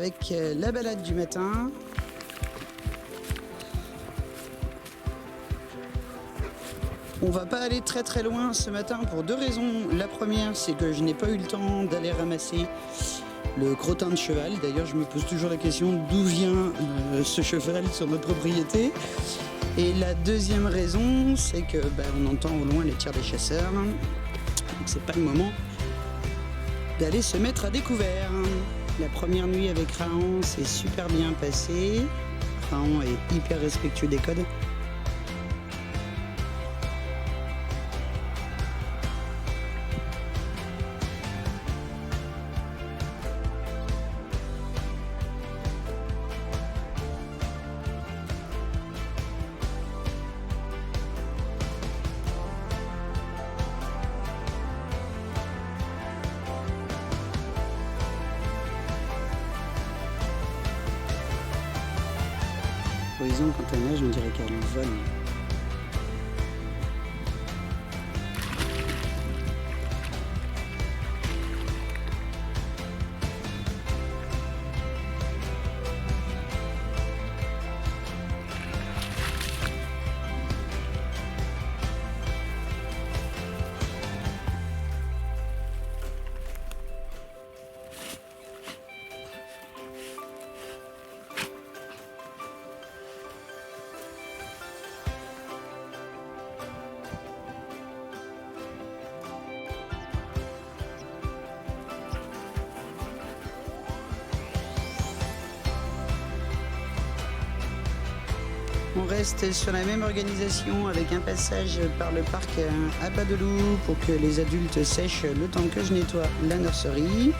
avec la balade du matin. On va pas aller très très loin ce matin pour deux raisons. La première, c'est que je n'ai pas eu le temps d'aller ramasser le crottin de cheval. D'ailleurs, je me pose toujours la question d'où vient ce cheval sur notre propriété. Et la deuxième raison, c'est que on entend au loin les tirs des chasseurs. Donc c'est pas le moment d'aller se mettre à découvert. La première nuit avec Raon s'est super bien passée. Raon est hyper respectueux des codes. Horizon, quand elle nage, on dirait qu'elle vole. On reste sur la même organisation avec un passage par le parc à bas de loup pour que les adultes sèchent le temps que je nettoie la nurserie.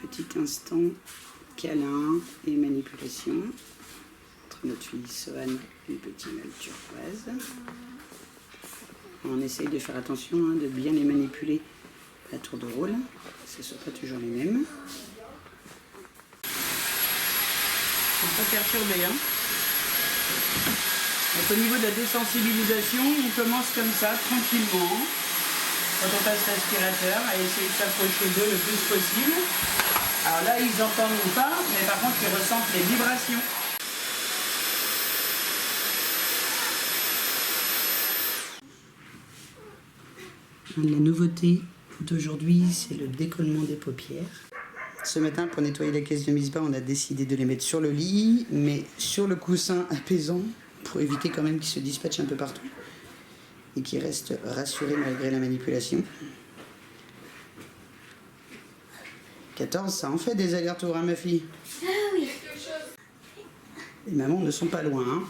Petit instant câlin et manipulation entre notre fille Sohan et le petit mâle turquoise. On essaye de faire attention de bien les manipuler à tour de rôle, que ce ne soit pas toujours les mêmes. Ils sont pas perturbés. Donc, au niveau de la désensibilisation, on commence comme ça, tranquillement, quand on passe l'aspirateur, à essayer de s'approcher d'eux le plus possible. Alors là, ils n'entendent pas, mais par contre, ils ressentent les vibrations. La nouveauté d'aujourd'hui, c'est le décollement des paupières. Ce matin, pour nettoyer la caisse de Misbah, on a décidé de les mettre sur le lit, mais sur le coussin apaisant, pour éviter quand même qu'ils se dispatchent un peu partout et qu'ils restent rassurés malgré la manipulation. 14, ça en fait des allers-retours, hein, ma fille? Ah oui. Les mamans ne sont pas loin, hein.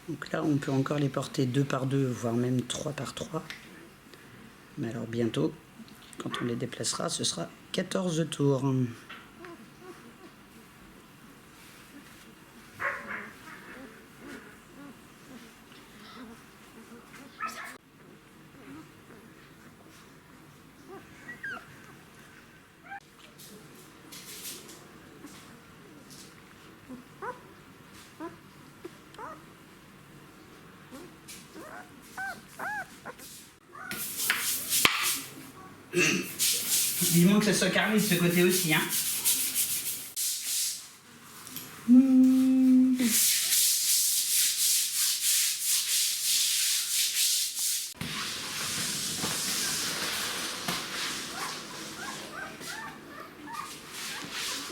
Donc là, on peut encore les porter 2 par 2, voire même 3 par 3. Mais alors bientôt, quand on les déplacera, ce sera 14 tours. Vivement que ça soit carré de ce côté aussi, hein.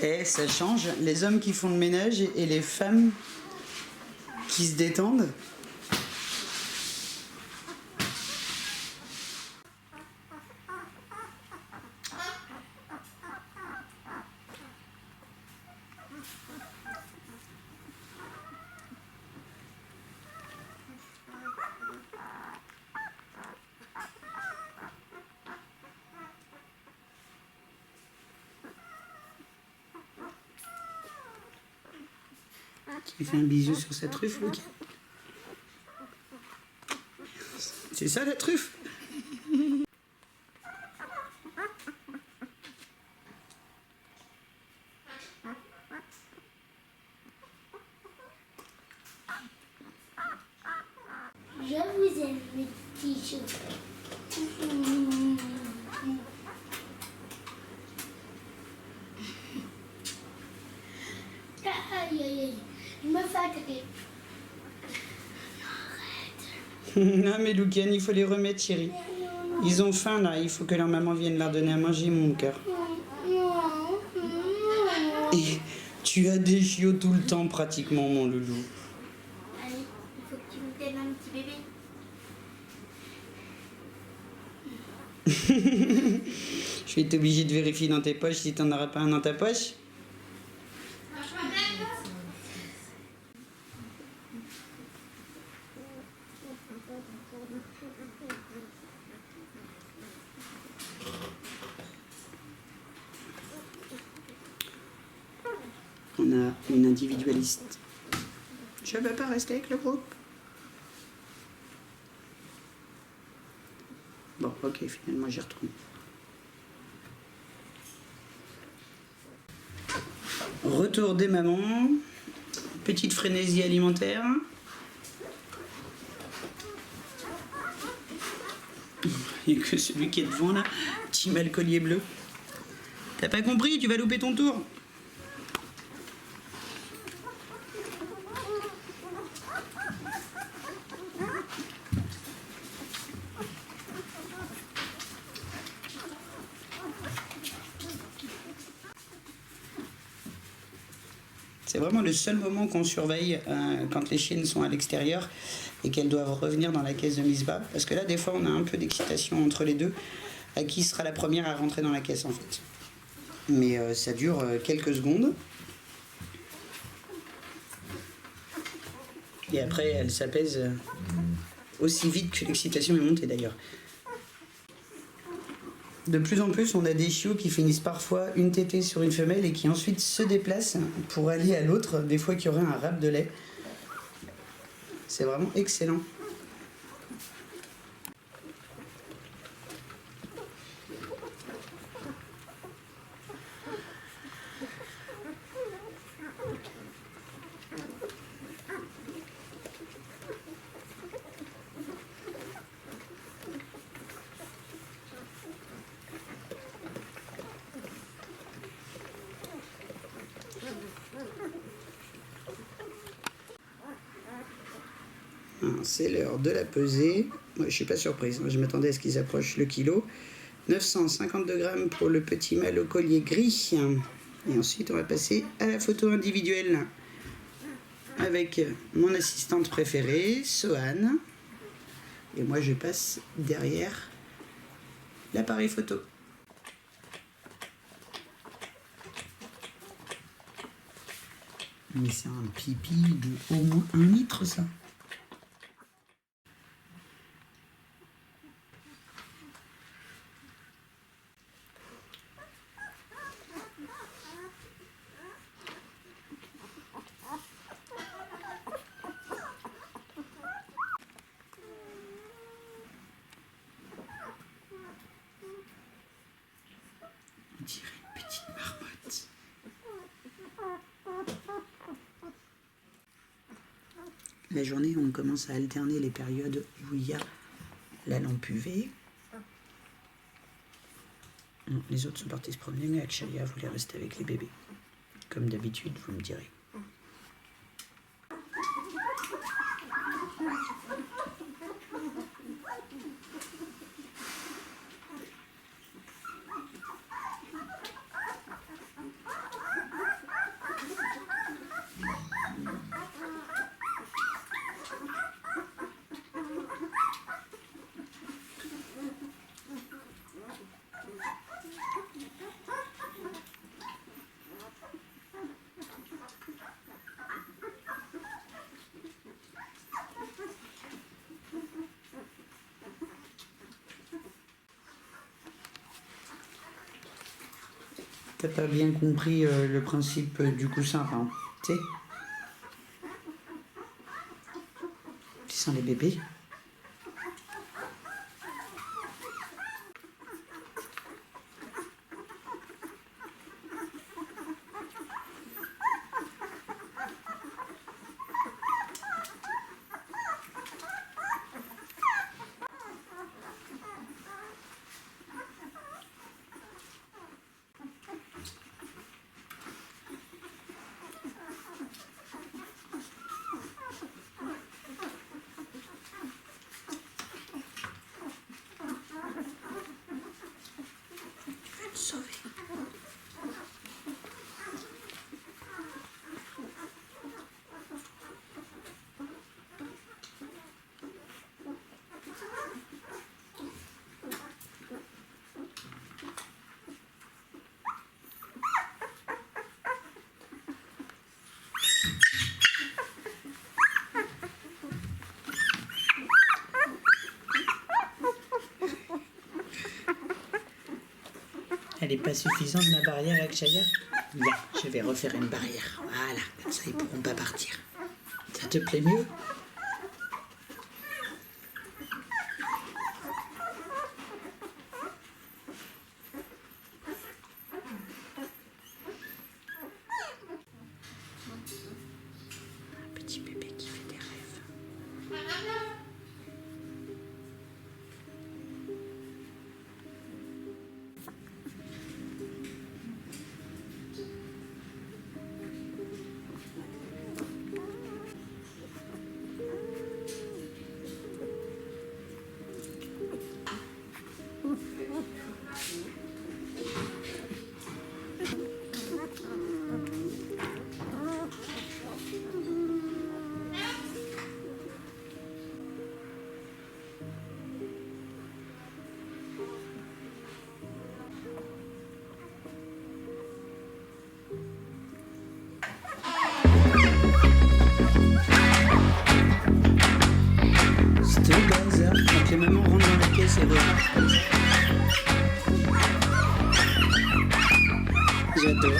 Et ça change, les hommes qui font le ménage et les femmes qui se détendent. Tu fais un bisou sur sa truffe, Luc. C'est ça la truffe? Je vous aime. Tissu. Aïe, aïe, aïe. Je me fatigue. Non mais Loukian, il faut les remettre chérie. Ils ont faim là, il faut que leur maman vienne leur donner à manger mon cœur. Et tu as des chiots tout le temps pratiquement mon loulou. Allez, il faut que tu me donnes un petit bébé. Je vais être obligée de vérifier dans tes poches si t'en auras pas un dans ta poche. On a une individualiste. Je veux pas rester avec le groupe. Bon, ok, finalement j'y retourne. Retour des mamans. Petite frénésie alimentaire. Il n'y a que celui qui est devant là. Petit mal collier bleu. T'as pas compris, tu vas louper ton tour. C'est vraiment le seul moment qu'on surveille quand les chiennes sont à l'extérieur et qu'elles doivent revenir dans la caisse de Misbah. Parce que là, des fois, on a un peu d'excitation entre les deux. À qui sera la première à rentrer dans la caisse, en fait. Mais ça dure quelques secondes. Et après, elles s'apaisent aussi vite que l'excitation est montée, d'ailleurs. De plus en plus, on a des chiots qui finissent parfois une tétée sur une femelle et qui ensuite se déplacent pour aller à l'autre, des fois qu'il y aurait un râpe de lait. C'est vraiment excellent. C'est l'heure de la pesée. Moi, je suis pas surprise. Je m'attendais à ce qu'ils approchent le kilo. 952 grammes pour le petit mâle au collier gris. Et ensuite, on va passer à la photo individuelle avec mon assistante préférée, Sohan. Et moi, je passe derrière l'appareil photo. Mais c'est un pipi de au moins 1 litre, ça. On dirait une petite marmotte. La journée, on commence à alterner les périodes où il y a la lampe UV. Les autres sont partis se promener, mais Akshaya voulait rester avec les bébés. Comme d'habitude, vous me direz. T'as pas bien compris le principe du coussin, hein, tu sais. Tu sens les bébés. Elle n'est pas suffisante, ma barrière, Akshaya? Viens, je vais refaire une barrière. Voilà, comme ça, ils ne pourront pas partir. Ça te plaît mieux? Petit bébé qui fait des rêves. C'est au bazar. Quand les mamans rentrent dans la caisse et repartent comme ça. J'adore.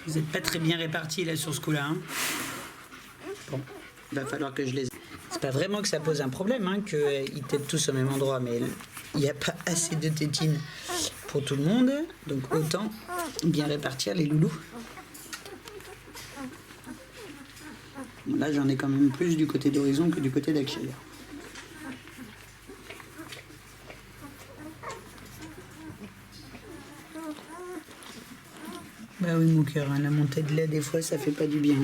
Vous n'êtes pas très bien répartis là sur ce coup-là. Hein. Bon, il va falloir que je les... C'est pas vraiment que ça pose un problème, hein, qu'ils têtent tous au même endroit, mais il n'y a pas assez de tétines pour tout le monde, donc autant bien répartir les loulous. Bon, là, j'en ai quand même plus du côté d'Horizon que du côté d'Akshaya. Bah oui, mon cœur, hein, la montée de lait, des fois, ça fait pas du bien.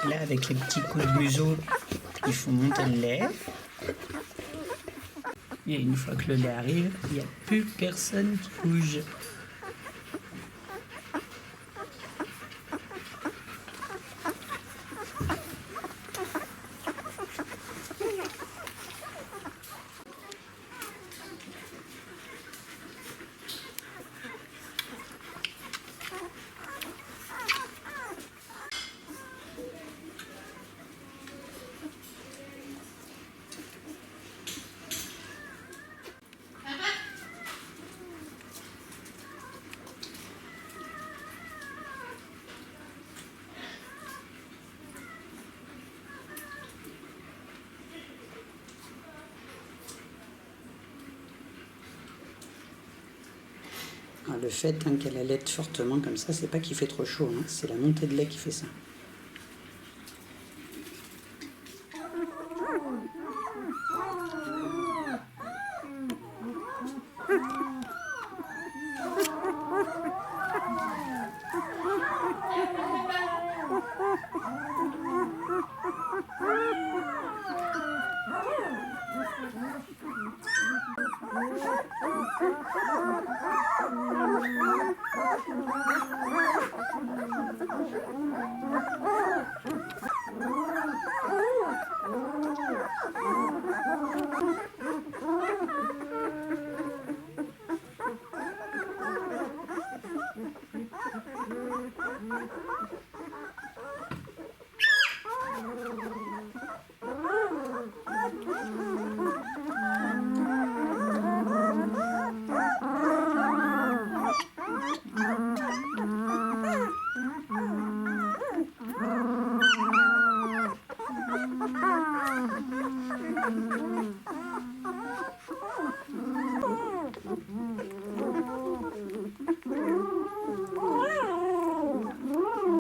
Là, avec les petits coups de museau, ils font monter le lait. Et une fois que le lait arrive, il n'y a plus personne qui bouge. Le fait qu'elle allaite fortement comme ça, c'est pas qu'il fait trop chaud, hein, c'est la montée de lait qui fait ça.